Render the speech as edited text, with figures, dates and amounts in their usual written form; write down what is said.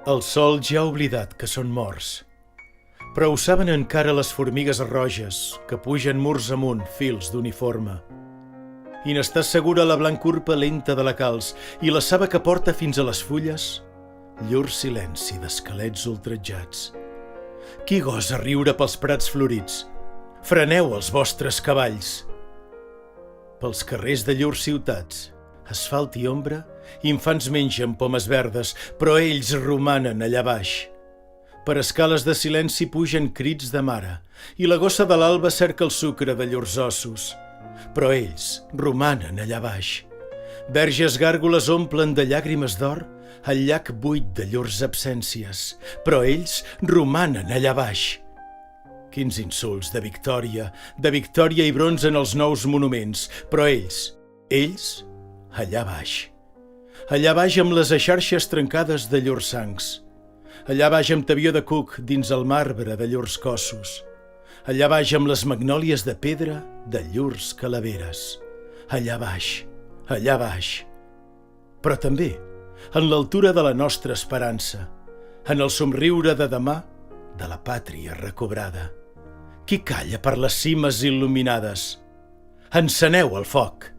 El sol ja ha oblidat que són morts, però ho saben encara les formigues roges que pugen murs amunt fils d'uniforme. I n'està segura la blancurpa lenta de la calç i la saba que porta fins a les fulles llur silenci d'esquelets ultratjats. Qui gosa riure pels prats florits? Freneu els vostres cavalls! Pels carrers de llurs ciutats, asfalt i ombra, infants mengen pomes verdes, però ells romanen allà baix. Per escales de silenci pugen crits de mare, i la gossa de l'alba cerca el sucre de llurs ossos. Però ells romanen allà baix. Verges gàrgoles omplen de llàgrimes d'or el llac buit de llurs absències, però ells romanen allà baix. Quins insults de victòria i bronze en els nous monuments, però ells, allà baix. Allà baix amb les eixarxes trencades de llurs sangs. Allà baix amb tabió de cuc dins el marbre de llurs cossos. Allà baix amb les magnòlies de pedra de llurs calaveres. Allà baix, allà baix. Però també en l'altura de la nostra esperança, en el somriure de demà de la pàtria recobrada. Qui calla per les cimes il·luminades? Enceneu el foc!